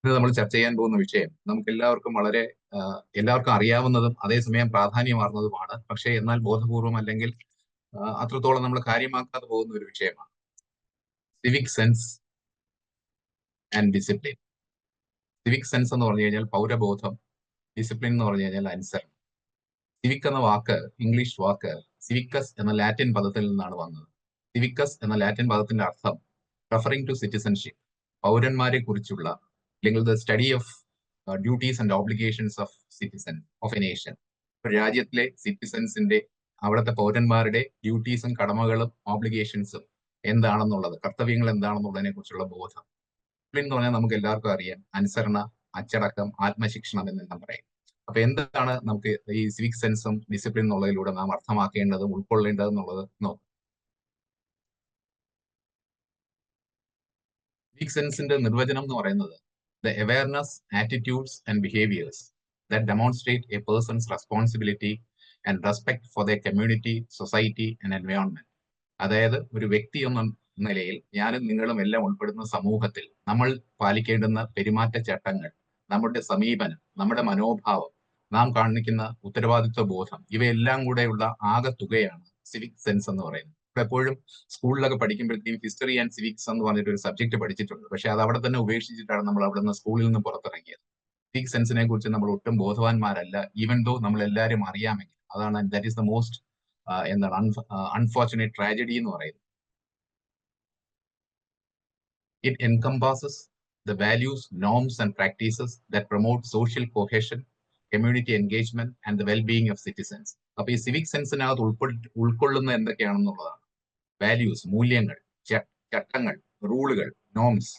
ഇന്ന് നമ്മൾ ചർച്ച ചെയ്യാൻ പോകുന്ന വിഷയം നമുക്ക് എല്ലാവർക്കും അറിയാവുന്നതും അതേസമയം പ്രാധാന്യമാർന്നതുമാണ്. പക്ഷേ എന്നാൽ ബോധപൂർവം അല്ലെങ്കിൽ അത്രത്തോളം നമ്മൾ കാര്യമാക്കാതെ പോകുന്ന ഒരു വിഷയമാണ് civic sense and discipline. Civic sense എന്ന് പറഞ്ഞു കഴിഞ്ഞാൽ പൗരബോധം, ഡിസിപ്ലിൻ എന്ന് പറഞ്ഞു കഴിഞ്ഞാൽ അനുസരണം. സിവിക് എന്ന വാക്ക്, ഇംഗ്ലീഷ് വാക്ക് സിവിക്കസ് എന്ന ലാറ്റിൻ പദത്തിൽ നിന്നാണ് വന്നത്. സിവിക്കസ് എന്ന ലാറ്റിൻ പദത്തിന്റെ അർത്ഥം റെഫറിംഗ് ടു സിറ്റിസൺഷിപ്പ്, പൗരന്മാരെ കുറിച്ചുള്ള അല്ലെങ്കിൽ the study of duties and obligations of citizen of A nation. രാജ്യത്തിലെ സിറ്റിസൺസിന്റെ, അവിടുത്തെ പൗരന്മാരുടെ ഡ്യൂട്ടീസും കടമകളും ഓബ്ലിഗേഷൻസും എന്താണെന്നുള്ളത്, കർത്തവ്യങ്ങൾ എന്താണെന്നുള്ളതിനെ കുറിച്ചുള്ള ബോധം. ഡിസിപ്ലിൻ എന്ന് പറഞ്ഞാൽ നമുക്ക് എല്ലാവർക്കും അറിയാം, അനുസരണ, അച്ചടക്കം, ആത്മശിക്ഷണം എന്നെല്ലാം പറയും. അപ്പൊ എന്താണ് നമുക്ക് ഈ സിവിക് സെൻസും ഡിസിപ്ലിൻ എന്നുള്ളതിലൂടെ നാം അർത്ഥമാക്കേണ്ടതും ഉൾക്കൊള്ളേണ്ടതും എന്നുള്ളത് നോക്കാം. സിവിക് സെൻസിന്റെ നിർവചനം എന്ന് പറയുന്നത് the awareness, attitudes and behaviours that demonstrate a person's responsibility and respect for the community, society and environment. അതായത് ഒരു വ്യക്തി എന്ന നിലയിൽ ഞാനും നിങ്ങളും എല്ലാം ഉൾപ്പെടുന്ന സമൂഹത്തിൽ നമ്മൾ പാലിക്കേണ്ടുന്ന പെരുമാറ്റച്ചട്ടങ്ങൾ, നമ്മുടെ സമീപനം, നമ്മുടെ മനോഭാവം, നാം കാണിക്കുന്ന ഉത്തരവാദിത്വ ബോധം, ഇവയെല്ലാം കൂടെയുള്ള ആകെത്തുകയാണ് സിവിക് സെൻസ് എന്ന് പറയുന്നത്. എപ്പോഴും സ്കൂളിലൊക്കെ പഠിക്കുമ്പോഴത്തേക്കും ഹിസ്റ്ററി ആൻഡ് സിവിക്സ് എന്ന് പറഞ്ഞിട്ട് ഒരു സബ്ജക്ട് പഠിച്ചിട്ടുണ്ട്. പക്ഷെ അത് അവിടെ തന്നെ ഉപേക്ഷിച്ചിട്ടാണ് നമ്മൾ അവിടെ നിന്ന് സ്കൂളിൽ നിന്ന് പുറത്തിറങ്ങിയത്. സിവിക് സെൻസിനെ കുറിച്ച് നമ്മൾ ഒട്ടും ബോധവാന്മാരല്ല, ഈവൻ ദോ നമ്മൾ എല്ലാവരും അറിയാമെങ്കിൽ. അതാണ് that is the most unfortunate tragedy എന്ന് പറയുന്നത്. It encompasses the values, norms, and practices that promote social cohesion, community engagement, and the well-being of citizens. അപ്പൊ ഈ സിവിക് സെൻസിനകത്ത് ഉൾക്കൊള്ളുന്ന എന്തൊക്കെയാണെന്നുള്ളതാണ്. വാല്യൂസ്, മൂല്യങ്ങൾ, ചട്ടങ്ങൾ, റൂളുകൾ, നോംസ്,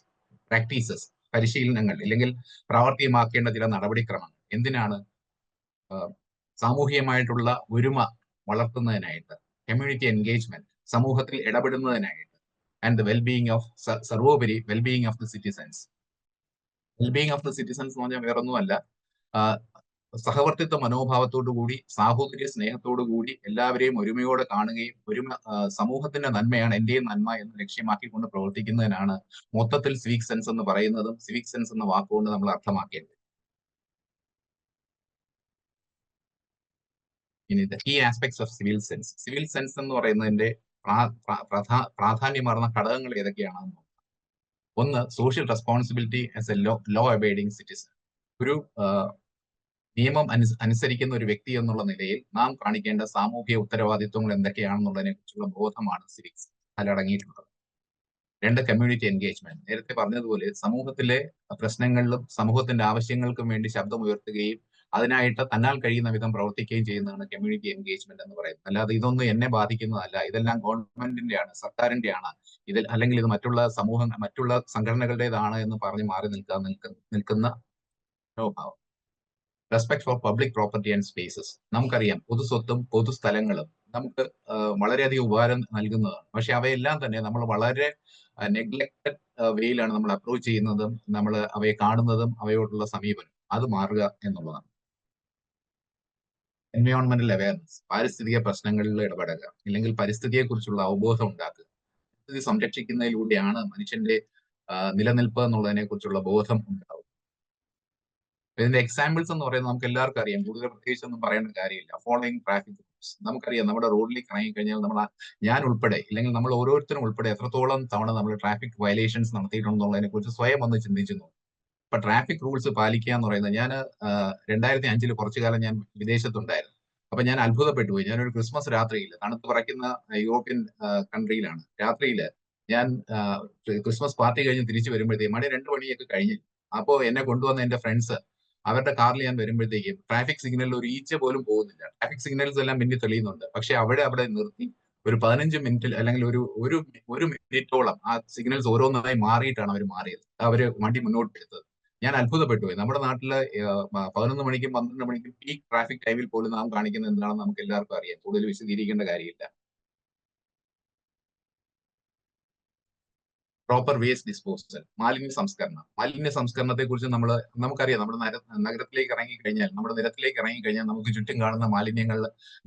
പ്രാക്ടീസസ്, പരിശീലനങ്ങൾ, അല്ലെങ്കിൽ പ്രാവർത്തികമാക്കേണ്ട ചില നടപടിക്രമങ്ങൾ. എന്തിനാണ്? സാമൂഹികമായിട്ടുള്ള ഒരുമ വളർത്തുന്നതിനായിട്ട്, കമ്മ്യൂണിറ്റി എൻഗേജ്മെന്റ്, സമൂഹത്തിൽ ഇടപെടുന്നതിനായിട്ട്, and the well-being of Sarvopari well-being of the citizens. well-being of the citizens എന്ന് പറഞ്ഞാൽ വേറൊന്നുമല്ല, സഹവർത്തിത്വ മനോഭാവത്തോടു കൂടി, സാഹോദര്യ സ്നേഹത്തോടു കൂടി എല്ലാവരെയും ഒരുമയോടെ കാണുകയും സമൂഹത്തിന്റെ നന്മയാണ് എന്റെയും നന്മ എന്ന് ലക്ഷ്യമാക്കിക്കൊണ്ട് പ്രവർത്തിക്കുന്നതിനാണ് മൊത്തത്തിൽ സിവിക് സെൻസ് എന്ന് പറയുന്നതും സിവിക് സെൻസ് എന്ന വാക്കുകൊണ്ട് നമ്മൾ അർത്ഥമാക്കേണ്ടത്. ഇനി the key aspects of civil sense. Civil sense എന്ന് പറയുന്നതിന്റെ പ്രാധാന്യമാർന്ന ഘടകങ്ങൾ ഏതൊക്കെയാണെന്ന് നോക്കാം. ഒന്ന്, social responsibility as a law abiding citizen. ഒരു നിയമം അനുസരിക്കുന്ന ഒരു വ്യക്തി എന്നുള്ള നിലയിൽ നാം കാണിക്കേണ്ട സാമൂഹിക ഉത്തരവാദിത്വങ്ങൾ എന്തൊക്കെയാണെന്നുള്ളതിനെ കുറിച്ചുള്ള ബോധമാണ് സിവിക്സ് അതിലടങ്ങിയിട്ടുള്ളത്. രണ്ട്, കമ്മ്യൂണിറ്റി എൻഗേജ്മെന്റ്. നേരത്തെ പറഞ്ഞതുപോലെ സമൂഹത്തിലെ പ്രശ്നങ്ങളിലും സമൂഹത്തിന്റെ ആവശ്യങ്ങൾക്കും വേണ്ടി ശബ്ദമുയർത്തുകയും അതിനായിട്ട് തന്നാൽ കഴിയുന്ന വിധം പ്രവർത്തിക്കുകയും ചെയ്യുന്നതാണ് കമ്മ്യൂണിറ്റി എൻഗേജ്മെന്റ് എന്ന് പറയുന്നത്. അല്ലാതെ ഇതൊന്നും എന്നെ ബാധിക്കുന്നതല്ല, ഇതെല്ലാം ഗവൺമെന്റിന്റെയാണ്, സർക്കാരിന്റെയാണ്, അല്ലെങ്കിൽ ഇത് മറ്റുള്ള സംഘടനകളുടേതാണ് എന്ന് പറഞ്ഞ് മാറി നിൽക്കുന്ന മനോഭാവം. Respect for public property and spaces. നമുക്കറിയാം, പൊതുസ്വത്തും പൊതുസ്ഥലങ്ങളും നമുക്ക് വളരെയധികം ഉപകാരം നൽകുന്നതാണ്. പക്ഷെ അവയെല്ലാം തന്നെ നമ്മൾ വളരെ നെഗ്ലക്റ്റഡ് വേയിലാണ് നമ്മൾ അപ്രോച്ച് ചെയ്യുന്നതും നമ്മൾ അവയെ കാണുന്നതും അവയോടുള്ള സമീപനം അത് മാറുക എന്നുള്ളതാണ്. എൻവയോൺമെന്റൽ അവയർനെസ്, പാരിസ്ഥിതിക പ്രശ്നങ്ങളിൽ ഇടപെടുക, അല്ലെങ്കിൽ പരിസ്ഥിതിയെ കുറിച്ചുള്ള അവബോധം ഉണ്ടാക്കുക. പരിസ്ഥിതി സംരക്ഷിക്കുന്നതിലൂടെയാണ് മനുഷ്യന്റെ നിലനിൽപ്പ് എന്നുള്ളതിനെ കുറിച്ചുള്ള ബോധം ഉണ്ടാവും. ഇതിന്റെ എക്സാമ്പിൾസ് എന്ന് പറയുന്നത് നമുക്ക് എല്ലാവർക്കും അറിയാം, കൂടുതൽ പ്രത്യേകിച്ച് ഒന്നും പറയേണ്ട കാര്യമില്ല. Following traffic rules. നമുക്കറിയാം, നമ്മുടെ റോഡിലേക്ക് ഇറങ്ങിക്കഴിഞ്ഞാൽ ഞാൻ ഉൾപ്പെടെ, അല്ലെങ്കിൽ നമ്മൾ ഓരോരുത്തരും ഉൾപ്പെടെ എത്രത്തോളം തവണ നമ്മൾ ട്രാഫിക് വയലേഷൻസ് നടത്തിയിട്ടുണ്ടെന്നുള്ളതിനെ കുറിച്ച് സ്വയം ഒന്ന് ചിന്തിച്ചു നോക്കും. ഇപ്പൊ ട്രാഫിക് റൂൾസ് പാലിക്കുക എന്ന് പറയുന്നത്, ഞാൻ 2005 കുറച്ചു കാലം ഞാൻ വിദേശത്തുണ്ടായിരുന്നു. അപ്പൊ ഞാൻ അത്ഭുതപ്പെട്ടു പോയി. ഞാനൊരു ക്രിസ്മസ് രാത്രിയിൽ, തണുത്ത് പറയ്ക്കുന്ന യൂറോപ്യൻ കൺട്രിയിലാണ്, രാത്രിയില് ഞാൻ ക്രിസ്മസ് പാർട്ടി കഴിഞ്ഞ് തിരിച്ചു വരുമ്പോഴത്തേക്കും മണി 2 മണിയൊക്കെ കഴിഞ്ഞു. അപ്പോ എന്നെ കൊണ്ടുവന്ന എന്റെ ഫ്രണ്ട്സ്, അവരുടെ കാറിൽ ഞാൻ വരുമ്പോഴത്തേക്കും ട്രാഫിക് സിഗ്നലിൽ ഒരു ഈച്ച പോലും പോകുന്നില്ല. ട്രാഫിക് സിഗ്നൽസ് എല്ലാം മിന്നി തെളിയുന്നുണ്ട്. പക്ഷെ അവിടെ നിർത്തി ഒരു 15 മിനിറ്റിൽ അല്ലെങ്കിൽ ഒരു മിനിറ്റോളം ആ സിഗ്നൽസ് ഓരോന്നായി മാറിയിട്ടാണ് അവര് വണ്ടി മുന്നോട്ട് എടുത്തത്. ഞാൻ അത്ഭുതപ്പെട്ടു പോയി. നമ്മുടെ നാട്ടില് 11 മണിക്കും 12 മണിക്കും പീക്ക് ട്രാഫിക് ടൈമിൽ പോലും നാം കാണിക്കുന്നത് എന്താണെന്ന് നമുക്ക് എല്ലാവർക്കും അറിയാം. കൂടുതൽ വിശദീകരിക്കേണ്ട കാര്യമില്ല. പ്രോപ്പർ വേസ്റ്റ് ഡിസ്പോസൽ, മാലിന്യ സംസ്കരണത്തെ കുറിച്ച് നമുക്കറിയാം. നമ്മുടെ നഗരത്തിലേക്ക് ഇറങ്ങിക്കഴിഞ്ഞാൽ, നമ്മുടെ നിരത്തിലേക്ക് ഇറങ്ങിക്കഴിഞ്ഞാൽ നമുക്ക് ചുറ്റും കാണുന്ന മാലിന്യങ്ങൾ,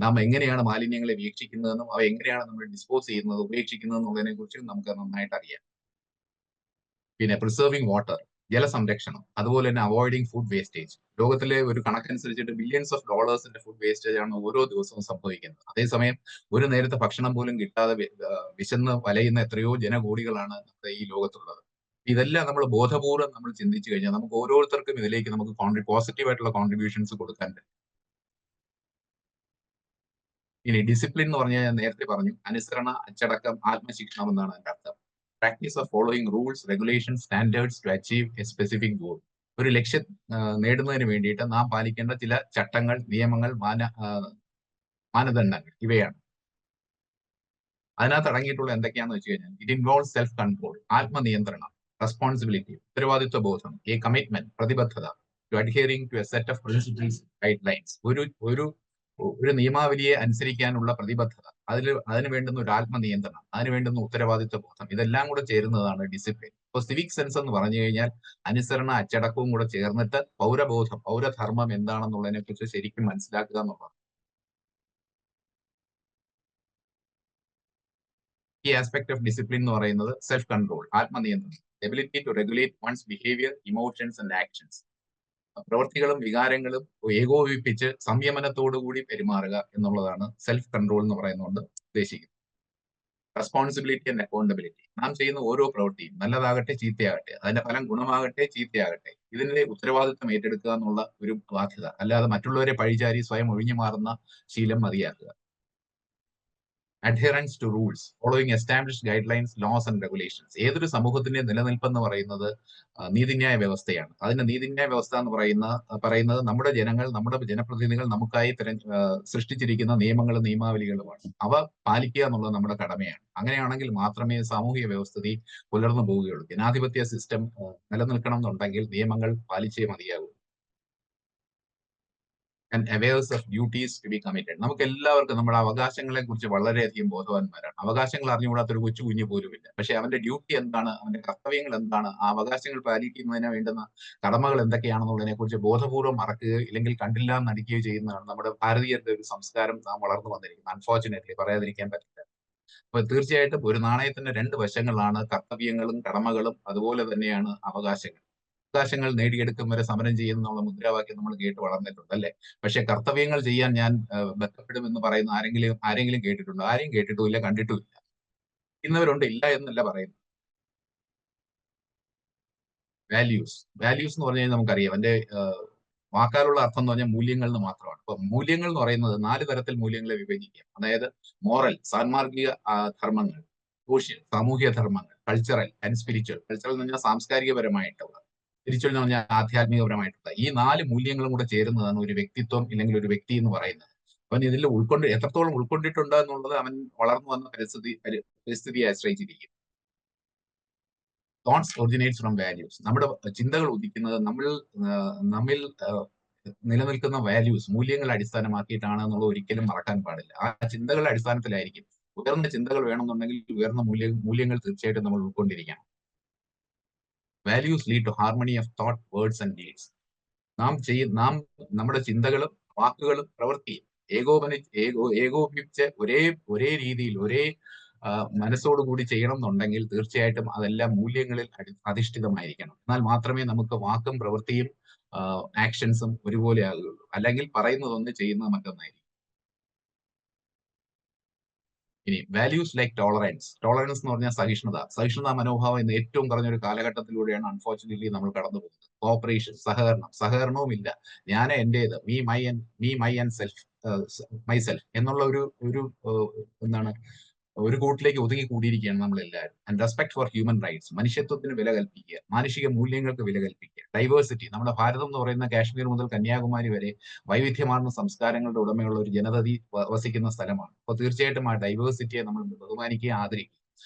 നാം എങ്ങനെയാണ് മാലിന്യങ്ങളെ വീക്ഷിക്കുന്നതെന്നും അവ എങ്ങനെയാണ് നമ്മൾ ഡിസ്പോസ് ചെയ്യുന്നത്, ഉപേക്ഷിക്കുന്നത് എന്നുള്ളതിനെ കുറിച്ചും നമുക്ക് നന്നായിട്ട് അറിയാം. പിന്നെ പ്രിസർവിങ് വാട്ടർ. ജലസംരക്ഷണം, അതുപോലെ തന്നെ അവോയ്ഡിങ് ഫുഡ് വേസ്റ്റേജ്. ലോകത്തിലെ ഒരു കണക്കനുസരിച്ചിട്ട് ബില്യൺസ് ഓഫ് ഡോളേഴ്സിന്റെ ഫുഡ് വേസ്റ്റേജ് ആണ് ഓരോ ദിവസവും സംഭവിക്കുന്നത്. അതേസമയം ഒരു നേരത്തെ ഭക്ഷണം പോലും കിട്ടാതെ വിശന്ന് വലയുന്ന എത്രയോ ജനകോടികളാണ് നമ്മുടെ ഈ ലോകത്തുള്ളത്. ഇതെല്ലാം നമ്മൾ ബോധപൂർവ്വം നമ്മൾ ചിന്തിച്ചു കഴിഞ്ഞാൽ നമുക്ക് ഓരോരുത്തർക്കും ഇതിലേക്ക് നമുക്ക് പോസിറ്റീവ് ആയിട്ടുള്ള കോൺട്രിബ്യൂഷൻസ് കൊടുക്കാൻ പറ്റും. ഇനി ഡിസിപ്ലിൻ എന്ന് പറഞ്ഞാൽ ഞാൻ നേരത്തെ പറഞ്ഞു, അനുസരണ, അച്ചടക്കം, ആത്മശിക്ഷണം എന്നാണ് അതിന്റെ അർത്ഥം. Practice of following rules, regulation, standards to achieve a specific goal. ഒരു ലക്ഷ്യം നേടുന്നതിന് വേണ്ടിയിട്ട് നാം പാലിക്കേണ്ട ചില ചട്ടങ്ങൾ, നിയമങ്ങൾ, മാനദണ്ഡങ്ങൾ ഇവയാണ്. അതിനകത്ത് അടങ്ങിയിട്ടുള്ള എന്തൊക്കെയാണെന്ന് വെച്ച് കഴിഞ്ഞാൽ ഇറ്റ് ഇൻവോൾവ് സെൽഫ് കൺട്രോൾ, ആത്മനിയന്ത്രണം, റെസ്പോൺസിബിലിറ്റി, ഉത്തരവാദിത്വ ബോധം, എ കമ്മിറ്റ്മെന്റ്, പ്രതിബദ്ധത, to adhering to a set of principles, guidelines. ഒരു നിയമാവലിയെ അനുസരിക്കാനുള്ള പ്രതിബദ്ധത, അതിന് വേണ്ടുന്ന ഒരു ആത്മനിയന്ത്രണം, അതിന് വേണ്ടുന്ന ഉത്തരവാദിത്വ ബോധം, ഇതെല്ലാം കൂടെ ചേരുന്നതാണ് ഡിസിപ്ലിൻ. ഇപ്പൊ സിവിക് സെൻസ് എന്ന് പറഞ്ഞു കഴിഞ്ഞാൽ അനുസരണ, അച്ചടക്കവും കൂടെ ചേർന്നിട്ട് പൗരബോധം, പൗരധർമ്മം എന്താണെന്നുള്ളതിനെ കുറിച്ച് ശരിക്കും മനസ്സിലാക്കുക എന്നുള്ളതാണ്. ഈ ആസ്പെക്ട് ഓഫ് ഡിസിപ്ലിൻ എന്ന് പറയുന്നത് സെൽഫ് കൺട്രോൾ, ആത്മനിയന്ത്രണം, ability to regulate one's behaviour, emotions and actions. പ്രവൃത്തികളും വികാരങ്ങളും ഏകോപിപ്പിച്ച് സംയമനത്തോടുകൂടി പെരുമാറുക എന്നുള്ളതാണ് സെൽഫ് കൺട്രോൾ എന്ന് പറയുന്നതുകൊണ്ട് ഉദ്ദേശിക്കുന്നത്. Responsibility and accountability. നാം ചെയ്യുന്ന ഓരോ പ്രവൃത്തിയും നല്ലതാകട്ടെ ചീത്തയാകട്ടെ, അതിന്റെ ഫലം ഗുണമാകട്ടെ ചീത്തയാകട്ടെ, ഇതിന്റെ ഉത്തരവാദിത്വം ഏറ്റെടുക്കുക എന്നുള്ള ഒരു ബാധ്യത. അല്ലാതെ മറ്റുള്ളവരെ പഴിചാരി സ്വയം ഒഴിഞ്ഞു മാറുന്ന ശീലം മതിയാക്കുക. Adherence to rules, following established guidelines, laws and regulations. ഏതൊരു സമൂഹത്തിന്റെ നിലനിൽപ്പെന്ന് പറയുന്നത് നീതിന്യായ വ്യവസ്ഥയാണ്. അതിന്റെ നീതിന്യായ വ്യവസ്ഥ എന്ന് പറയുന്നത് നമ്മുടെ ജനങ്ങൾ, നമ്മുടെ ജനപ്രതിനിധികൾ നമുക്കായി സൃഷ്ടിച്ചിരിക്കുന്ന നിയമങ്ങളും നിയമാവലികളുമാണ്. അവ പാലിക്കുക എന്നുള്ളത് നമ്മുടെ കടമയാണ്. അങ്ങനെയാണെങ്കിൽ മാത്രമേ സാമൂഹിക വ്യവസ്ഥിതി പുലർന്നു പോവുകയുള്ളൂ. ജനാധിപത്യ സിസ്റ്റം നിലനിൽക്കണം എന്നുണ്ടെങ്കിൽ നിയമങ്ങൾ പാലിച്ചേ മതിയാകൂ. And ours of duties to be committed. നമുക്ക് എല്ലാവർക്കും നമ്മുടെ അവകാശങ്ങളെ കുറിച്ച് വളരെയധികം ബോധവാന്മാരാണ്. അവകാശങ്ങൾ അറിഞ്ഞുകൂടാത്ത ഒരു കൊച്ചു കുഞ്ഞു പോലുമില്ല. പക്ഷെ അവന്റെ ഡ്യൂട്ടി എന്താണ്, അവന്റെ കർത്തവ്യങ്ങൾ എന്താണ്, ആ അവകാശങ്ങൾ പാലിക്കുന്നതിന് വേണ്ടുന്ന കടമകൾ എന്തൊക്കെയാണെന്നുള്ളതിനെ കുറിച്ച് ബോധപൂർവ്വം മറക്കുകയോ ഇല്ലെങ്കിൽ കണ്ടില്ല നടിക്കുകയോ ചെയ്യുന്നതാണ് നമ്മുടെ ഭാരതീയരുടെ ഒരു സംസ്കാരം നാം വളർന്നു വന്നിരിക്കുന്നത്. അൺഫോർച്ചുനേറ്റ്ലി പറയാതിരിക്കാൻ പറ്റില്ല. അപ്പൊ തീർച്ചയായിട്ടും ഒരു നാണയത്തിന്റെ രണ്ട് വശങ്ങളാണ് കർത്തവ്യങ്ങളും കടമകളും, അതുപോലെ തന്നെയാണ് അവകാശങ്ങൾ. അവകാശങ്ങൾ നേടിയെടുക്കും വരെ സമരം ചെയ്യുന്നുള്ള മുദ്രാവാക്യം നമ്മൾ കേട്ട് വളർന്നിട്ടുണ്ട് അല്ലെ. പക്ഷെ കർത്തവ്യങ്ങൾ ചെയ്യാൻ ഞാൻ ബന്ധപ്പെടും എന്ന് പറയുന്ന ആരെങ്കിലും കേട്ടിട്ടുണ്ടോ? ആരെയും കേട്ടിട്ടുമില്ല, കണ്ടിട്ടുമില്ല. ഇന്നവരുണ്ട്, ഇല്ല എന്നല്ല പറയുന്നത്. വാല്യൂസ് എന്ന് പറഞ്ഞു കഴിഞ്ഞാൽ നമുക്കറിയാം അതിന്റെ വാക്കാലുള്ള അർത്ഥം എന്ന് പറഞ്ഞാൽ മൂല്യങ്ങൾ എന്ന് മാത്രമാണ്. അപ്പൊ മൂല്യങ്ങൾ എന്ന് പറയുന്നത് 4 തരത്തിൽ മൂല്യങ്ങളെ വിഭജിക്കാം. അതായത് മോറൽ, സാൻമാർഗിക ധർമ്മങ്ങൾ, സോഷ്യൽ, സാമൂഹ്യ ധർമ്മങ്ങൾ, കൾച്ചറൽ ആൻഡ് സ്പിരിച്വൽ. കൾച്ചറൽ എന്ന് പറഞ്ഞാൽ സാംസ്കാരികപരമായിട്ടുള്ള, സ്പിരിച്വൽ എന്ന് പറഞ്ഞാൽ ആധ്യാത്മികപരമായിട്ടുള്ള. ഈ 4 മൂല്യങ്ങളും കൂടെ ചേരുന്നതാണ് ഒരു വ്യക്തിത്വം ഇല്ലെങ്കിൽ ഒരു വ്യക്തി എന്ന് പറയുന്നത്. അവൻ ഇതിൽ എത്രത്തോളം ഉൾക്കൊണ്ടിട്ടുണ്ട് എന്നുള്ളത് അവൻ വളർന്നു വന്ന പരിസ്ഥിതിയെ ആശ്രയിച്ചിരിക്കും. Thoughts originates from values. നമ്മുടെ ചിന്തകൾ ഉദിക്കുന്നത് നമ്മിൽ നിലനിൽക്കുന്ന വാല്യൂസ്, മൂല്യങ്ങൾ അടിസ്ഥാനമാക്കിയിട്ടാണ് എന്നുള്ളത് ഒരിക്കലും മറക്കാൻ പാടില്ല. ആ ചിന്തകളുടെ അടിസ്ഥാനത്തിലായിരിക്കും. ഉയർന്ന ചിന്തകൾ വേണമെന്നുണ്ടെങ്കിൽ ഉയർന്ന മൂല്യങ്ങൾ തീർച്ചയായിട്ടും നമ്മൾ ഉൾക്കൊണ്ടിരിക്കണം. Values lead to harmony of thought, words and deeds. നമ്മുടെ ചിന്തകളും വാക്കുകളും പ്രവൃത്തിയും ഏകോപിപ്പിച്ച് ഒരേ രീതിയിൽ മനസ്സോടുകൂടി ചെയ്യണം എന്നുണ്ടെങ്കിൽ തീർച്ചയായിട്ടും അതെല്ലാം മൂല്യങ്ങളിൽ അധിഷ്ഠിതമായിരിക്കണം. എന്നാൽ മാത്രമേ നമുക്ക് വാക്കും പ്രവൃത്തിയും ആക്ഷൻസും ഒരുപോലെ ആകുകയുള്ളൂ. അല്ലെങ്കിൽ പറയുന്നതൊന്ന് ചെയ്യുന്നത് മറ്റൊന്നായിരിക്കും. ഇനി വാല്യൂസ് ലൈക്ക് ടോളറൻസ് എന്ന് പറഞ്ഞാൽ സഹിഷ്ണുതാ മനോഭാവം എന്ന ഏറ്റവും കുറഞ്ഞൊരു കാലഘട്ടത്തിലൂടെയാണ് അൺഫോർച്ചുനേറ്റ്ലി നമ്മൾ കടന്നു പോകുന്നത്. കോപ്പറേഷൻ, സഹകരണവും ഇല്ല. ഞാൻ എന്റേത്, മൈ ആൻഡ് സെൽഫ് മൈസെൽഫ് എന്നുള്ള ഒരു എന്താണ് ഒരു കൂട്ടിലേക്ക് ഒതുങ്ങി കൂടിയിരിക്കുകയാണ് നമ്മളെല്ലാവരും. And respect for human rights, മനുഷ്യത്വത്തിന് വില കൽപ്പിക്കുക, മാനുഷിക മൂല്യങ്ങൾക്ക് വില കൽപ്പിക്കുക. ഡൈവേഴ്സിറ്റി, നമ്മുടെ ഭാരതം എന്ന് പറയുന്ന കാശ്മീർ മുതൽ കന്യാകുമാരി വരെ വൈവിധ്യമാർന്ന സംസ്കാരങ്ങളുടെ ഉടമയുള്ള ഒരു ജനതതി വസിക്കുന്ന സ്ഥലമാണ്. അപ്പോൾ തീർച്ചയായിട്ടും ആ ഡൈവേഴ്സിറ്റിയെ നമ്മൾ ബഹുമാനിക്കുക, ആദരിക്കുക.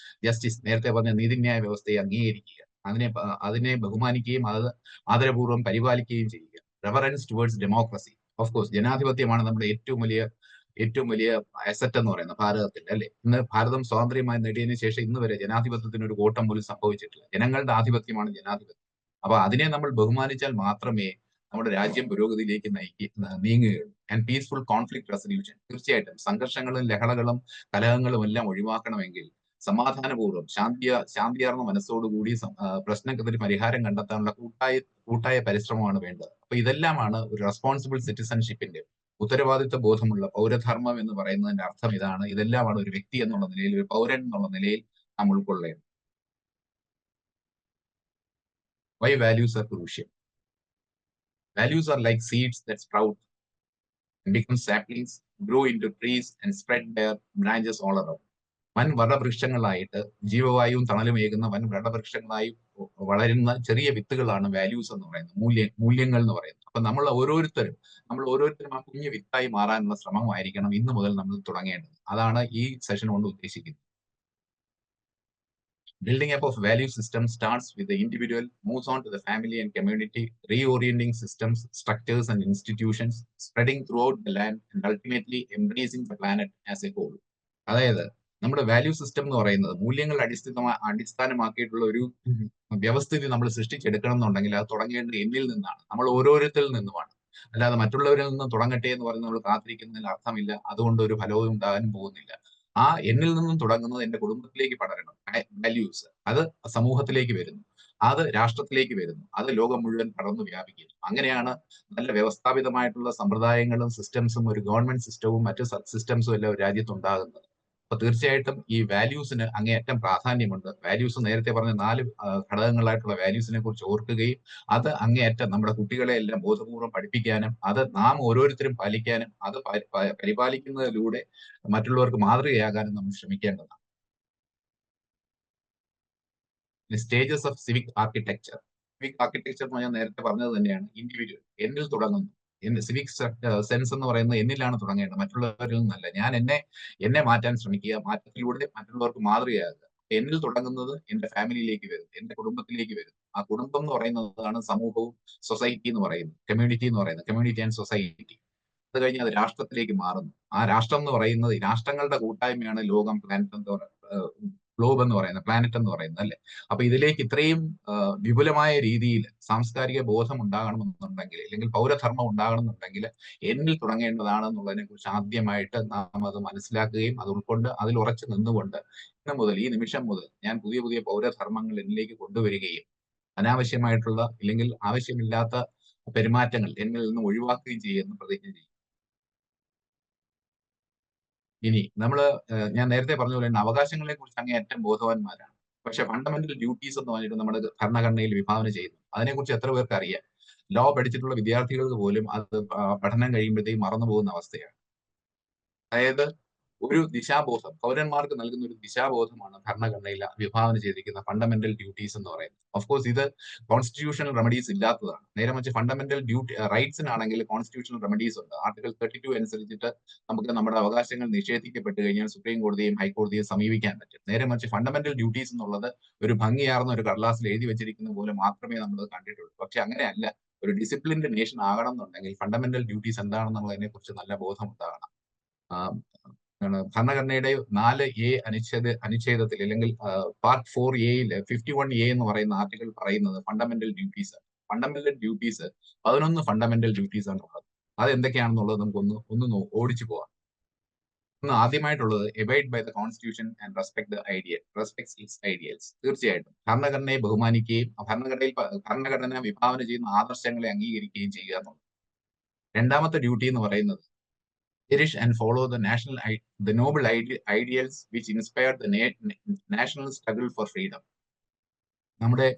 ജസ്റ്റിസ്, നേരത്തെ പറഞ്ഞ നീതിന്യായ വ്യവസ്ഥയെ അംഗീകരിക്കുക, അതിനെ ബഹുമാനിക്കുകയും അത് ആദരപൂർവ്വം പരിപാലിക്കുകയും ചെയ്യുക. Reference towards democracy. Of course ജനാധിപത്യമാണ് നമ്മുടെ ഏറ്റവും വലിയ അസറ്റ് എന്ന് പറയുന്നത് ഭാരതത്തിൽ അല്ലെ. ഇന്ന് ഭാരതം സ്വാതന്ത്ര്യമായി നേടിയതിനു ശേഷം ഇന്ന് വരെ ജനാധിപത്യത്തിന് ഒരു കോട്ടം പോലും സംഭവിച്ചിട്ടില്ല. ജനങ്ങളുടെ ആധിപത്യമാണ് ജനാധിപത്യം. അപ്പൊ അതിനെ നമ്മൾ ബഹുമാനിച്ചാൽ മാത്രമേ നമ്മുടെ രാജ്യം പുരോഗതിയിലേക്ക് നീങ്ങുകയുള്ളൂ. And peaceful conflict resolution. തീർച്ചയായിട്ടും സംഘർഷങ്ങളും ലഹളകളും കലഹങ്ങളും എല്ലാം ഒഴിവാക്കണമെങ്കിൽ സമാധാനപൂർവ്വം ശാന്തിയാർന്ന മനസ്സോടുകൂടി പ്രശ്നത്തിന് പരിഹാരം കണ്ടെത്താനുള്ള കൂട്ടായ പരിശ്രമമാണ് വേണ്ടത്. അപ്പൊ ഇതെല്ലാമാണ് ഒരു റെസ്പോൺസിബിൾ സിറ്റിസൺഷിപ്പിന്റെ, ഉത്തരവാദിത്വ ബോധമുള്ള പൗരധർമ്മം എന്ന് പറയുന്നതിന്റെ അർത്ഥം ഇതാണ്. ഇതെല്ലാമാണ് ഒരു വ്യക്തി എന്നുള്ള നിലയിൽ, ഒരു പൗരൻ എന്നുള്ള നിലയിൽ നാം ഉൾക്കൊള്ളേണ്ടത്. Why values are crucial? Values are like seeds that sprout and become saplings, grow into trees and spread their branches all around. വൻ വടവൃക്ഷങ്ങളായിട്ട് ജീവവായുവും തണലുമേകുന്ന വൻ വടവൃക്ഷങ്ങളായി വളരുന്ന ചെറിയ വിത്തുകളാണ് വാല്യൂസ് എന്ന് പറയുന്നത്, മൂല്യങ്ങൾ എന്ന് പറയുന്നത്. അപ്പൊ നമ്മൾ ഓരോരുത്തരും ആ കുഞ്ഞു വിത്തായി മാറാനുള്ള ശ്രമമായിരിക്കണം ഇന്ന് മുതൽ നമ്മൾ തുടങ്ങേണ്ടത്. അതാണ് ഈ സെഷൻ കൊണ്ട് ഉദ്ദേശിക്കുന്നത്. Building up of value system starts with the individual, moves on to the family and community, reorienting systems, structures and institutions, spreading throughout the land and ultimately embracing the planet as a whole. അതായത് നമ്മുടെ value system എന്ന് പറയുന്നത് മൂല്യങ്ങൾ അടിസ്ഥാനമാക്കിയിട്ടുള്ള ഒരു വ്യവസ്ഥിതി നമ്മൾ സൃഷ്ടിച്ചെടുക്കണം എന്നുണ്ടെങ്കിൽ അത് തുടങ്ങേണ്ടത് എന്നിൽ നിന്നാണ്, നമ്മൾ ഓരോരുത്തരിൽ നിന്നുമാണ്. അല്ലാതെ മറ്റുള്ളവരിൽ നിന്ന് തുടങ്ങട്ടെ എന്ന് പറഞ്ഞ് നമ്മൾ കാത്തിരിക്കുന്നതിൽ അർത്ഥമില്ല. അതുകൊണ്ട് ഒരു ഫലവും ഉണ്ടാകാനും പോകുന്നില്ല. ആ എന്നിൽ നിന്നും തുടങ്ങുന്നത് എന്റെ കുടുംബത്തിലേക്ക് പടരണം. വാല്യൂസ് അത് സമൂഹത്തിലേക്ക് വരുന്നു, അത് രാഷ്ട്രത്തിലേക്ക് വരുന്നു, അത് ലോകം മുഴുവൻ പടർന്നു വ്യാപിക്കുന്നു. അങ്ങനെയാണ് നല്ല വ്യവസ്ഥാപിതമായിട്ടുള്ള സമ്പ്രദായങ്ങളും സിസ്റ്റംസും, ഒരു ഗവൺമെന്റ് സിസ്റ്റവും മറ്റു സിസ്റ്റംസും എല്ലാം രാജ്യത്തുണ്ടാകുന്നത്. അപ്പൊ തീർച്ചയായിട്ടും ഈ വാല്യൂസിന് അങ്ങേയറ്റം പ്രാധാന്യമുണ്ട്. വാല്യൂസ് നേരത്തെ പറഞ്ഞ 4 ഘടകങ്ങളായിട്ടുള്ള വാല്യൂസിനെ കുറിച്ച് ഓർക്കുകയും അത് അങ്ങേയറ്റം നമ്മുടെ കുട്ടികളെ എല്ലാം ബോധപൂർവ്വം പഠിപ്പിക്കാനും അത് നാം ഓരോരുത്തരും പാലിക്കാനും അത് പരിപാലിക്കുന്നതിലൂടെ മറ്റുള്ളവർക്ക് മാതൃകയാകാനും നമ്മൾ ശ്രമിക്കേണ്ടതാണ്. Stages of civic architecture. Civic architecture എന്ന് ഞാൻ നേരത്തെ പറഞ്ഞത് തന്നെയാണ്. ഇൻഡിവിജ്വൽ, എന്നിൽ തുടങ്ങുന്നു. സിവിക് സെൻസ് എന്ന് പറയുന്നത് എന്നിലാണ് തുടങ്ങേണ്ടത്, മറ്റുള്ളവരിൽ നിന്നല്ല. ഞാൻ എന്നെ മാറ്റാൻ ശ്രമിക്കുക, മാറ്റത്തിലൂടെ മറ്റുള്ളവർക്ക് മാതൃകയാകുക. എന്നിൽ തുടങ്ങുന്നത് എന്റെ ഫാമിലിയിലേക്ക് വരും, എന്റെ കുടുംബത്തിലേക്ക് വരും. ആ കുടുംബം എന്ന് പറയുന്നതാണ് സമൂഹവും സൊസൈറ്റി എന്ന് പറയുന്നത്, കമ്മ്യൂണിറ്റി എന്ന് പറയുന്നത്, കമ്മ്യൂണിറ്റി ആൻഡ് സൊസൈറ്റി. അത് കഴിഞ്ഞ് അത് രാഷ്ട്രത്തിലേക്ക് മാറുന്നു. ആ രാഷ്ട്രം എന്ന് പറയുന്നത് രാഷ്ട്രങ്ങളുടെ കൂട്ടായ്മയാണ് ലോകം, ഗ്ലോബ് എന്ന് പറയുന്നത്, പ്ലാനറ്റ് എന്ന് പറയുന്നത്, അല്ലെ? അപ്പൊ ഇതിലേക്ക് ഇത്രയും വിപുലമായ രീതിയിൽ സാംസ്കാരിക ബോധം ഉണ്ടാകണമെന്നുണ്ടെങ്കിൽ, അല്ലെങ്കിൽ പൗരധർമ്മം ഉണ്ടാകണമെന്നുണ്ടെങ്കിൽ എന്നിൽ തുടങ്ങേണ്ടതാണ് എന്നുള്ളതിനെ കുറിച്ച് ആദ്യമായിട്ട് നാം അത് മനസ്സിലാക്കുകയും അത് ഉൾക്കൊണ്ട് അതിൽ ഉറച്ചു നിന്നുകൊണ്ട് ഇന്ന് മുതൽ, ഈ നിമിഷം മുതൽ ഞാൻ പുതിയ പുതിയ പൗരധർമ്മങ്ങൾ എന്നിലേക്ക് കൊണ്ടുവരികയും അനാവശ്യമായിട്ടുള്ള ഇല്ലെങ്കിൽ ആവശ്യമില്ലാത്ത പെരുമാറ്റങ്ങൾ എന്നിൽ നിന്ന് ഒഴിവാക്കുകയും ചെയ്യുമെന്ന് പ്രതിജ്ഞ ചെയ്യും. ഇനി ഞാൻ നേരത്തെ പറഞ്ഞ പോലെ തന്നെ അവകാശങ്ങളെ കുറിച്ച് അങ്ങേയറ്റം ബോധവാന്മാരാണ്. പക്ഷെ ഫണ്ടമെന്റൽ ഡ്യൂട്ടീസ് എന്ന് പറഞ്ഞിട്ട് നമ്മുടെ ഭരണഘടനയിൽ വിഭാവന ചെയ്യുന്നു. അതിനെക്കുറിച്ച് എത്ര പേർക്ക് അറിയാം? ലോ പഠിച്ചിട്ടുള്ള വിദ്യാർത്ഥികൾക്ക് പോലും അത് പഠനം കഴിയുമ്പോഴത്തേക്കും മറന്നു പോകുന്ന അവസ്ഥയാണ്. അതായത് ഒരു ദിശാബോധം പൗരന്മാർക്ക് നൽകുന്ന ഒരു ദിശാബോധമാണ് ഭരണഘടനയിൽ വിഭാവന ചെയ്തിരിക്കുന്ന ഫണ്ടമെന്റൽ ഡ്യൂട്ടീസ് എന്ന് പറയുന്നത്. ഓഫ് കോഴ്സ് ഇത് കോൺസ്റ്റിറ്റ്യൂഷണൽ റെമഡീസ് ഇല്ലാത്തതാണ്. നേരെ മറിച്ച് ഫണ്ടമെന്റൽ റൈറ്റ്സിനാണെങ്കിൽ കോൺസ്റ്റിറ്റ്യൂഷണൽ റെമഡീസ് ഉണ്ട്. ആർട്ടിക്കിൾ 32 അനുസരിച്ചിട്ട് നമുക്ക് നമ്മുടെ അവകാശങ്ങൾ നിഷേധിക്കപ്പെട്ട് കഴിഞ്ഞാൽ സുപ്രീം കോടതിയെയും ഹൈക്കോടതിയെയും സമീപിക്കാൻ പറ്റും. നേരെ മറിച്ച് ഫണ്ടമെന്റൽ ഡ്യൂട്ടീസ് എന്നുള്ളത് ഒരു ഭംഗിയാർന്ന ഒരു കടലാസിൽ എഴുതി വെച്ചിരിക്കുന്ന പോലെ മാത്രമേ നമ്മൾ കണ്ടിട്ടുള്ളൂ. പക്ഷെ അങ്ങനെയല്ല. ഒരു ഡിസിപ്ലിൻഡ് നേഷൻ ആകണം എന്നുണ്ടെങ്കിൽ ഫണ്ടമെന്റൽ ഡ്യൂട്ടീസ് എന്താണെന്നുള്ളതിനെ കുറിച്ച് നല്ല ബോധം ഉണ്ടാകണം. ഭരണഘടനയുടെ 4A അനുച്ഛേദത്തിൽ അല്ലെങ്കിൽ പാർട്ട് 4A 51A എന്ന് പറയുന്ന ആർട്ടിക്കിൾ പറയുന്നത് fundamental duties. Fundamental duties 11 fundamental duties ആണ് ഉള്ളത്. അത് എന്തൊക്കെയാണെന്നുള്ളത് നമുക്കൊന്ന് ഓടിച്ചു പോവാം. ആദ്യമായിട്ടുള്ളത് abide by the constitution and respects its ideals. തീർച്ചയായിട്ടും ഭരണഘടനയെ ബഹുമാനിക്കുകയും ഭരണഘടന വിഭാവന ചെയ്യുന്ന ആദർശങ്ങളെ അംഗീകരിക്കുകയും ചെയ്യുക എന്നുള്ളത്. രണ്ടാമത്തെ ഡ്യൂട്ടി എന്ന് പറയുന്നത് cherish and follow the noble ideals which inspired the national struggle for freedom. നമ്മുടെ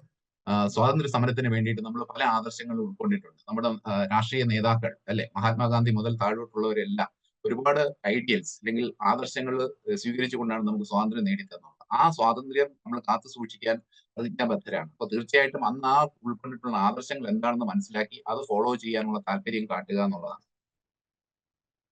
സ്വാതന്ത്ര്യ സമരത്തിന് വേണ്ടിയിട്ട് നമ്മൾ പല ആദർശങ്ങളും ഉൾക്കൊണ്ടിട്ടുണ്ട്. നമ്മുടെ രാഷ്ട്രീയ നേതാക്കൾ, അല്ലെ, മഹാത്മാഗാന്ധി മുതൽ താഴോട്ടുള്ളവരെല്ലാം ഒരുപാട് ഐഡിയൽസ് അല്ലെങ്കിൽ ആദർശങ്ങൾ സ്വീകരിച്ചുകൊണ്ടാണ് നമുക്ക് സ്വാതന്ത്ര്യം നേടിത്തന്നത്. ആ സ്വാതന്ത്ര്യം നമ്മൾ കാത്തു സൂക്ഷിക്കാൻ പ്രതിജ്ഞാബദ്ധരാണ്. അപ്പൊ തീർച്ചയായിട്ടും അന്ന് ആ ഉൾക്കൊണ്ടിട്ടുള്ള ആദർശങ്ങൾ എന്താണെന്ന് മനസ്സിലാക്കി അത് ഫോളോ ചെയ്യാനുള്ള താല്പര്യം കാട്ടുക എന്നുള്ളതാണ്.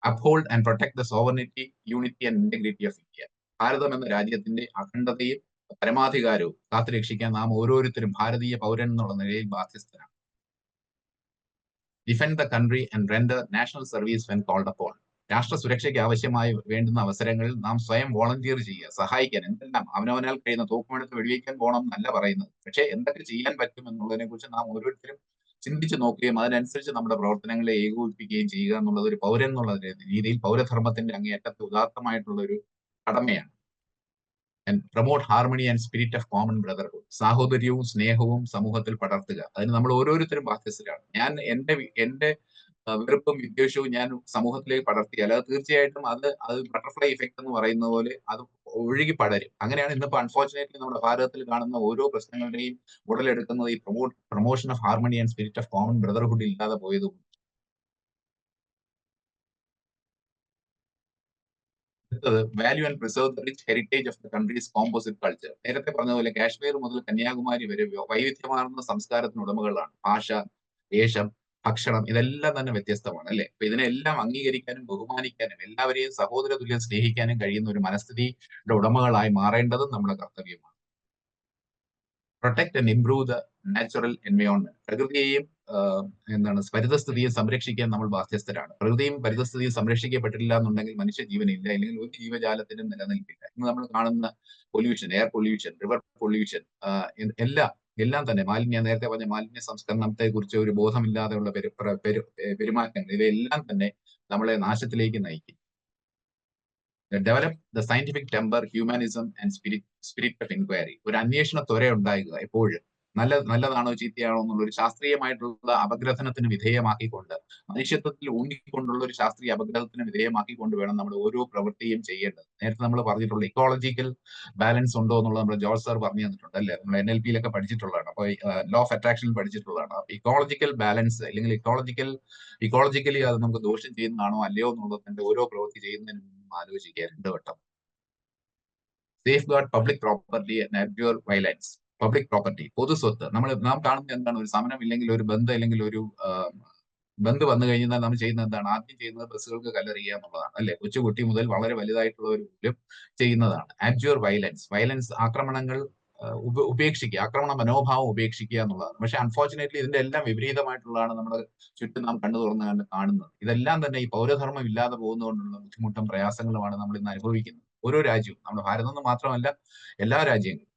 Uphold and protect the sovereignty, unity and integrity of India. ഭാരതം എന്ന രാജ്യത്തിന്റെ അഖണ്ഡതയും പരമാധികാരവും കാത്തുരക്ഷിക്കാൻ നാം ഓരോരുത്തരും ഭാരതീയ പൗരൻ എന്നുള്ള നിലയിൽ ബാധ്യസ്ഥരാണ്. Defend the country and render national service when called upon. രാഷ്ട്ര സുരക്ഷയ്ക്ക് ആവശ്യമായി വേണ്ടുന്ന അവസരങ്ങളിൽ നാം സ്വയം വോളണ്ടിയർ ചെയ്യുക, സഹായിക്കാൻ. എന്തെല്ലാം അവനവനാൽ കഴിയുന്ന തോക്കുമെടുത്ത് വെടിവെക്കാൻ പോകണം എന്നല്ല പറയുന്നത്. പക്ഷെ എന്തൊക്കെ ചെയ്യാൻ പറ്റും എന്നുള്ളതിനെ കുറിച്ച് നാം ഓരോരുത്തരും ചിന്തിച്ചു നോക്കുകയും അതിനനുസരിച്ച് നമ്മുടെ പ്രവർത്തനങ്ങളെ ഏകോപിപ്പിക്കുകയും ചെയ്യുക എന്നുള്ളത് ഒരു പൗരൻ എന്നുള്ള രീതിയിൽ പൗരധർമ്മത്തിന്റെ അങ്ങേയറ്റത്തെ ഉദാത്തമായിട്ടുള്ള ഒരു കടമയാണ്. And promote harmony and spirit of common brotherhood. സാഹോദര്യവും സ്നേഹവും സമൂഹത്തിൽ പടർത്തുക. അതിന് നമ്മൾ ഓരോരുത്തരും ബാധ്യസ്ഥരാണ്. ഞാൻ എന്റെ വെറുപ്പും വിദ്വേഷവും ഞാൻ സമൂഹത്തിലേക്ക് പടർത്തിയാൽ അത് തീർച്ചയായിട്ടും അത് ബട്ടർഫ്ലൈ ഇഫക്റ്റ് എന്ന് പറയുന്ന പോലെ അത് ഒഴുകി പടരും. അങ്ങനെയാണ് ഇന്നിപ്പോ അൺഫോർച്ചുനേറ്റ്ലി നമ്മുടെ ഭാരതത്തിൽ കാണുന്ന ഓരോ പ്രശ്നങ്ങളുടെയും ഉടലെടുക്കുന്നത് ഈ promotion of harmony and spirit of common brotherhood ഇല്ലാതെ പോയതും. അടുത്തത് value and preserve the rich heritage of the countries composite culture. നേരത്തെ പറഞ്ഞതുപോലെ കാശ്മീർ മുതൽ കന്യാകുമാരി വരെ വൈവിധ്യമാർന്ന സംസ്കാരത്തിന് ഉടമകളാണ്. ഭാഷ, വേഷം, ഭക്ഷണം ഇതെല്ലാം തന്നെ വ്യത്യസ്തമാണ് അല്ലെ. അപ്പൊ ഇതിനെല്ലാം അംഗീകരിക്കാനും ബഹുമാനിക്കാനും എല്ലാവരെയും സഹോദര തുല്യം സ്നേഹിക്കാനും കഴിയുന്ന ഒരു മനസ്ഥിതിയുടെ ഉടമകളായി മാറേണ്ടതും നമ്മുടെ കർത്തവ്യമാണ്. Protect and improve the natural environment. പ്രകൃതിയെയും പരിതസ്ഥിതിയെ സംരക്ഷിക്കാൻ നമ്മൾ ബാധ്യസ്ഥരാണ്. പ്രകൃതിയും പരിതസ്ഥിതിയും സംരക്ഷിക്കപ്പെട്ടില്ല എന്നുണ്ടെങ്കിൽ മനുഷ്യ ജീവനില്ല, അല്ലെങ്കിൽ ഒരു ജീവജാലത്തിനും നിലനിൽപ്പില്ല. ഇന്ന് നമ്മൾ കാണുന്ന pollution, air pollution, river pollution, എല്ലാം തന്നെ മാലിന്യ, നേരത്തെ പറഞ്ഞ മാലിന്യ സംസ്കരണത്തെ കുറിച്ച് ഒരു ബോധമില്ലാതെയുള്ള പെരുമാറ്റങ്ങൾ, ഇവയെല്ലാം തന്നെ നമ്മളെ നാശത്തിലേക്ക് നയിക്കും. Develop the scientific temper, humanism and spirit of inquiry. ഒരു അന്വേഷണ ത്വര ഉണ്ടാകുക എപ്പോഴും. നല്ലതാണോ ചീത്തയാണോ എന്നുള്ള ഒരു ശാസ്ത്രീയമായിട്ടുള്ള അപഗ്രഥനത്തിന് വിധേയമാക്കിക്കൊണ്ട്, മനുഷ്യത്വത്തിൽ ഊന്നിക്കൊണ്ടുള്ള ഒരു ശാസ്ത്രീയ അപഗ്രഥനത്തിന് വിധേയമാക്കിക്കൊണ്ട് വേണം നമ്മൾ ഓരോ പ്രവൃത്തിയും ചെയ്യേണ്ടത്. നേരത്തെ നമ്മൾ പറഞ്ഞിട്ടുള്ള ഇക്കോളജിക്കൽ ബാലൻസ് ഉണ്ടോ എന്നുള്ളത് നമ്മുടെ ജോർജ് സാർ പറഞ്ഞു തന്നിട്ടുണ്ട് അല്ലെ. നമ്മൾ NLP-യിലൊക്കെ പഠിച്ചിട്ടുള്ളതാണ്. അപ്പോൾ ലോ ഓഫ് അട്രാക്ഷനിൽ പഠിച്ചിട്ടുള്ളതാണ്. ഇക്കോളജിക്കൽ ബാലൻസ് അല്ലെങ്കിൽ ഇക്കോളജിക്കലി അത് നമുക്ക് ദോഷം ചെയ്യുന്നതാണോ അല്ലയോ എന്നുള്ളതിന്റെ ഓരോ പ്രവൃത്തി ചെയ്യുന്നതിന് മുമ്പ് ആലോചിക്കുക 2 വട്ടം. Safeguard public property and abjure violence. Public property, പൊതുസ്വത്ത്. നാം കാണുന്നത് എന്താണ്? ഒരു സമരം ഇല്ലെങ്കിൽ, ഒരു ബന്ധം ഇല്ലെങ്കിൽ, ഒരു ബന്ധ് വന്നു കഴിഞ്ഞാൽ നമ്മൾ ചെയ്യുന്നത് എന്താണ്? ആദ്യം ചെയ്യുന്നത് ബസ്സുകൾക്ക് കല്ലെറിയുക എന്നുള്ളതാണ് അല്ലെ. കൊച്ചുകുട്ടി മുതൽ വളരെ വലുതായിട്ടുള്ളവർ പോലും ചെയ്യുന്നതാണ്. അബ്ജുർ വയലൻസ്, ആക്രമണങ്ങൾ ഉപേക്ഷിക്കുക, ആക്രമണ മനോഭാവം ഉപേക്ഷിക്കുക എന്നുള്ളതാണ്. പക്ഷെ അൺഫോർച്ചുനേറ്റ്ലി ഇതിന്റെ എല്ലാം വിപരീതമായിട്ടുള്ളതാണ് നമ്മുടെ ചുറ്റും നാം കണ്ണു തുറന്ന് കാണുന്നത്. ഇതെല്ലാം തന്നെ ഈ പൗരധർമ്മം ഇല്ലാതെ പോകുന്നതുകൊണ്ടുള്ള ബുദ്ധിമുട്ടും പ്രയാസങ്ങളുമാണ് നമ്മൾ ഇന്ന് അനുഭവിക്കുന്നത്. ഓരോ രാജ്യവും, നമ്മുടെ ഭാരതം എന്ന് മാത്രമല്ല എല്ലാ രാജ്യങ്ങളും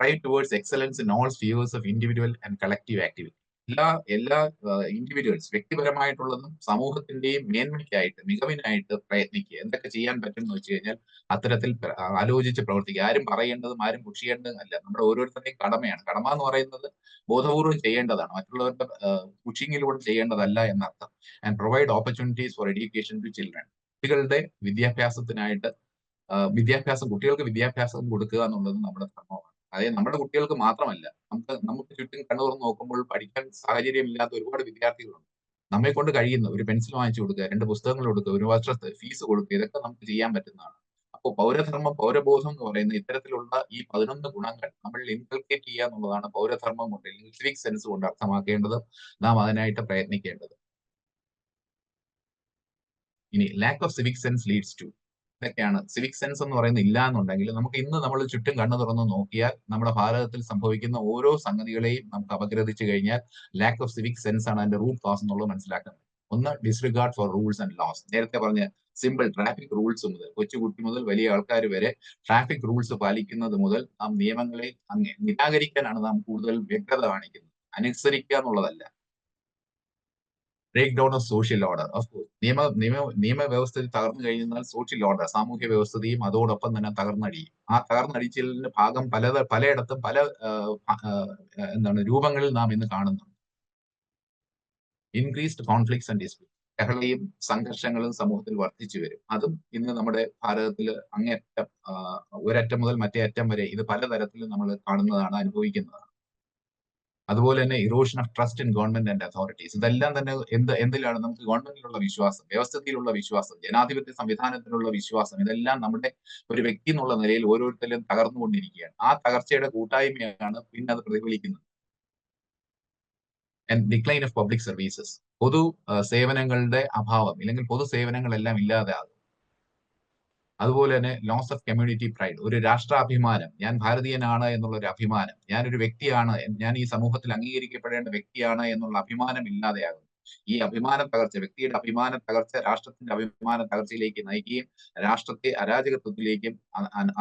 strive towards excellence in all spheres of individual and collective activity. എല്ലാ ഇൻഡിവിജ്വൽസ് വ്യക്തിപരമായിട്ടുള്ളതും സമൂഹത്തിന്റെയും മേന്മയ്ക്കായിട്ട്, മികവിനായിട്ട് പ്രയത്നിക്കുക. എന്തൊക്കെ ചെയ്യാൻ പറ്റും എന്ന് വെച്ച് കഴിഞ്ഞാൽ അത്തരത്തിൽ ആലോചിച്ച് പ്രവർത്തിക്കുക. ആരും പറയേണ്ടതും ആരും പുഷ് ചെയ്യേണ്ടതും അല്ല, നമ്മുടെ ഓരോരുത്തരുടെയും കടമയാണ്. കടമ എന്ന് പറയുന്നത് ബോധപൂർവ്വം ചെയ്യേണ്ടതാണ്, മറ്റുള്ളവരുടെ പുഷിങ്ങിലൂടെ ചെയ്യേണ്ടതല്ല എന്നർത്ഥം. And provide opportunities for education to children. കുട്ടികളുടെ വിദ്യാഭ്യാസത്തിനായിട്ട് കുട്ടികൾക്ക് വിദ്യാഭ്യാസം കൊടുക്കുക എന്നുള്ളത് നമ്മുടെ ധർമ്മമാണ്. അതായത് നമ്മുടെ കുട്ടികൾക്ക് മാത്രമല്ല, നമുക്ക് ചുറ്റും കണ്ണു തുറന്ന് നോക്കുമ്പോൾ പഠിക്കാൻ സാഹചര്യമില്ലാത്ത ഒരുപാട് വിദ്യാർത്ഥികളുണ്ട്. നമ്മെ കൊണ്ട് കഴിയുന്ന ഒരു പെൻസിൽ വാങ്ങിച്ചു കൊടുക്കുക, 2 പുസ്തകങ്ങൾ കൊടുക്കുക, ഒരു വർഷത്തെ ഫീസ് കൊടുക്കുക, ഇതൊക്കെ നമുക്ക് ചെയ്യാൻ പറ്റുന്നതാണ്. അപ്പോൾ പൗരധർമ്മം, പൗരബോധം എന്ന് പറയുന്ന ഇത്തരത്തിലുള്ള ഈ 11 ഗുണങ്ങൾ നമ്മൾ ഇൻകൾക്കേറ്റ് ചെയ്യുക എന്നുള്ളതാണ് പൗരധർമ്മം കൊണ്ട്, അല്ലെങ്കിൽ സിവിക് സെൻസ് കൊണ്ട് അർത്ഥമാക്കേണ്ടത്. നാം അതിനായിട്ട് പ്രയത്നിക്കേണ്ടത്. ഇനി lack of civic sense leads to, ഇതൊക്കെയാണ്. സിവിക് സെൻസ് എന്ന് പറയുന്നത് ഇല്ല എന്നുണ്ടെങ്കിൽ നമുക്ക് ഇന്ന് നമ്മൾ ചുറ്റും കണ്ണു തുറന്ന് നോക്കിയാൽ നമ്മുടെ ഭാരതത്തിൽ സംഭവിക്കുന്ന ഓരോ സംഗതികളെയും നമുക്ക് അപഗ്രഥിച്ചു കഴിഞ്ഞാൽ ലാക്ക് ഓഫ് സിവിക് സെൻസ് ആണ് അതിന്റെ റൂട്ട് കോസ് എന്നുള്ളത് മനസ്സിലാക്കുന്നത്. ഒന്ന്, disregard for rules and laws. നേരത്തെ പറഞ്ഞ സിമ്പിൾ ട്രാഫിക് റൂൾസ് മുതൽ, കൊച്ചുകുട്ടി മുതൽ വലിയ ആൾക്കാർ വരെ ട്രാഫിക് റൂൾസ് പാലിക്കുന്നത് മുതൽ നാം നിയമങ്ങളെ നിരാകരിക്കാനാണ് നാം കൂടുതൽ വ്യക്തത കാണിക്കുന്നത്, അനുസരിക്കുക എന്നുള്ളതല്ല. Break down of social order. Of course നിയമവ്യവസ്ഥ തകർന്നു കഴിഞ്ഞാൽ സോഷ്യൽ ഓർഡർ, സാമൂഹ്യ വ്യവസ്ഥയും അതോടൊപ്പം തന്നെ തകർന്നടിയും. ആ തകർന്നടിച്ചിലിന്റെ ഭാഗം പലയിടത്തും പല രൂപങ്ങളിൽ നാം ഇന്ന് കാണുന്നു. Increased conflicts and dispute. ലഹളയും സംഘർഷങ്ങളും സമൂഹത്തിൽ വർദ്ധിച്ചു വരും. അതും ഇന്ന് നമ്മുടെ ഭാരതത്തിൽ അങ്ങേയറ്റം, ഒരറ്റം മുതൽ മറ്റേ അറ്റം വരെ ഇത് പലതരത്തിലും നമ്മൾ കാണുന്നതാണ്, അനുഭവിക്കുന്നതാണ്. അതുപോലെ തന്നെ erosion of trust in government and authorities. ഇതെല്ലാം തന്നെ എന്തിലാണ്? നമുക്ക് ഗവൺമെന്റിലുള്ള വിശ്വാസം, വ്യവസ്ഥയിലുള്ള വിശ്വാസം, ജനാധിപത്യ സംവിധാനത്തിലുള്ള വിശ്വാസം, ഇതെല്ലാം നമ്മുടെ ഒരു വ്യക്തി എന്നുള്ള നിലയിൽ ഓരോരുത്തരും തകർന്നുകൊണ്ടിരിക്കുകയാണ്. ആ തകർച്ചയുടെ കൂട്ടായ്മയാണ് പിന്നെ അത് പ്രതിഫലിക്കുന്നത്. And decline of public services. സേവനങ്ങളുടെ അഭാവം, ഇല്ലെങ്കിൽ പൊതു സേവനങ്ങളെല്ലാം ഇല്ലാതാകും. അതുപോലെ തന്നെ ലോസ് ഓഫ് കമ്മ്യൂണിറ്റി പ്രൈഡ്. ഒരു രാഷ്ട്രാഭിമാനം, ഞാൻ ഭാരതീയനാണ് എന്നുള്ള ഒരു അഭിമാനം, ഞാനൊരു വ്യക്തിയാണ്, ഞാൻ ഈ സമൂഹത്തിൽ അംഗീകരിക്കപ്പെടേണ്ട വ്യക്തിയാണ് എന്നുള്ള അഭിമാനം ഇല്ലാതെയാകും. ഈ അഭിമാന തകർച്ച, വ്യക്തിയുടെ അഭിമാന തകർച്ച രാഷ്ട്രത്തിന്റെ അഭിമാന തകർച്ചയിലേക്ക് നയിക്കുകയും രാഷ്ട്രത്തെ അരാജകത്വത്തിലേക്കും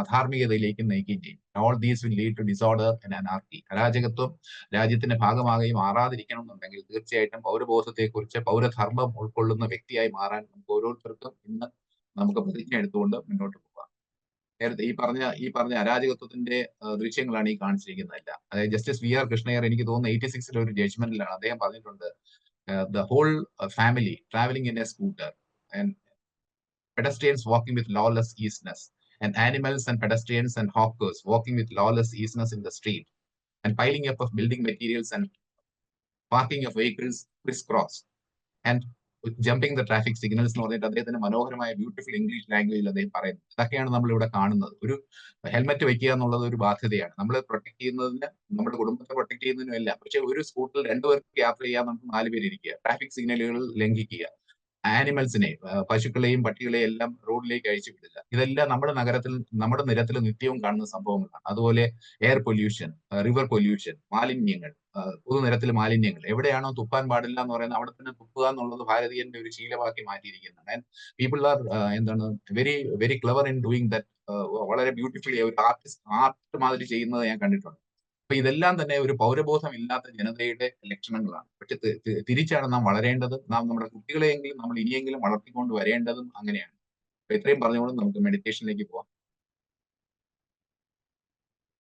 അധാർമികതയിലേക്കും നയിക്കുകയും ചെയ്യും. All these will lead to disorder and anarchy. അരാജകത്വം രാജ്യത്തിന്റെ ഭാഗമാകുകയും മാറാതിരിക്കണം എന്നുണ്ടെങ്കിൽ തീർച്ചയായിട്ടും പൗരബോധത്തെക്കുറിച്ച്, പൗരധർമ്മം ഉൾക്കൊള്ളുന്ന വ്യക്തിയായി മാറാൻ നമുക്ക് ഓരോരുത്തർക്കും ഇന്ന് നമുക്ക് പ്രതിജ്ഞ എടുത്തുകൊണ്ട് മുന്നോട്ട് പോകാം. നേരത്തെ ഈ പറഞ്ഞ അരാജകത്വത്തിന്റെ ദൃശ്യങ്ങളാണ് ഈ കാണിച്ചിരിക്കുന്നതെല്ലാം. അതായത് ജസ്റ്റിസ് വി ആർ കൃഷ്ണയ്യർ എനിക്ക് തോന്നുന്നു 86 ഒരു ജഡ്ജ്മെന്റിലാണ് അദ്ദേഹം പറഞ്ഞിട്ടുണ്ട്, the whole family traveling in a scooter and pedestrians walking with lawless easiness, and animals and pedestrians and hawkers walking with lawless easiness in the street, and piling up of building materials and parking of vehicles crisscross, and jumping the traffic signals എന്ന് പറഞ്ഞിട്ട് അദ്ദേഹത്തിന്റെ മനോഹരമായ beautiful English ലാംഗ്വേജിൽ അദ്ദേഹം പറയുന്നത്. ഇതൊക്കെയാണ് നമ്മൾ ഇവിടെ കാണുന്നത്. ഒരു ഹെൽമെറ്റ് വെക്കുക എന്നുള്ളത് ഒരു ബാധ്യതയാണ്. നമ്മൾ പ്രൊട്ടക്ട് ചെയ്യുന്നതിന്, നമ്മുടെ കുടുംബത്തെ പ്രൊട്ടക്ട് ചെയ്യുന്നതിനും എല്ലാം. പക്ഷെ ഒരു സ്കൂട്ടറിൽ രണ്ടുപേർക്ക് യാത്ര ചെയ്യാൻ നമുക്ക് 4 പേര് ഇരിക്കുക, ട്രാഫിക് സിഗ്നലുകൾ ലംഘിക്കുക, ആനിമൽസിനെ, പശുക്കളെയും പട്ടികളെയും എല്ലാം റോഡിലേക്ക് അഴിച്ചു വിടുക, ഇതെല്ലാം നമ്മുടെ നിരത്തിൽ നിത്യവും കാണുന്ന സംഭവങ്ങളാണ്. അതുപോലെ എയർ പൊല്യൂഷൻ, റിവർ പൊല്യൂഷൻ, മാലിന്യങ്ങൾ, പൊതുനിരത്തിൽ മാലിന്യങ്ങൾ, എവിടെയാണോ തുപ്പാൻ പാടില്ല എന്ന് പറയുന്നത് അവിടെ തന്നെ തുപ്പുക എന്നുള്ളത് ഭാരതീയന്റെ ഒരു ശീലമാക്കി മാറ്റിയിരിക്കുന്നതാണ്. ആൻഡ് പീപ്പിൾ ആർ എന്താണ് very very clever in doing that. വളരെ ബ്യൂട്ടിഫുള്ളി ഒരു ആർട്ട് മാതിരി ചെയ്യുന്നത് ഞാൻ കണ്ടിട്ടുണ്ട്. അപ്പൊ ഇതെല്ലാം തന്നെ ഒരു പൗരബോധം ഇല്ലാത്ത ജനതയുടെ ലക്ഷണങ്ങളാണ്. പക്ഷെ തിരിച്ചാണ് നാം വളരേണ്ടത്. നാം നമ്മുടെ കുട്ടികളെയെങ്കിലും നമ്മൾ ഇനിയെങ്കിലും വളർത്തിക്കൊണ്ട് വരേണ്ടതും അങ്ങനെയാണ്. അപ്പൊ ഇത്രയും പറഞ്ഞുകൊണ്ട് നമുക്ക് മെഡിറ്റേഷനിലേക്ക് പോവാം.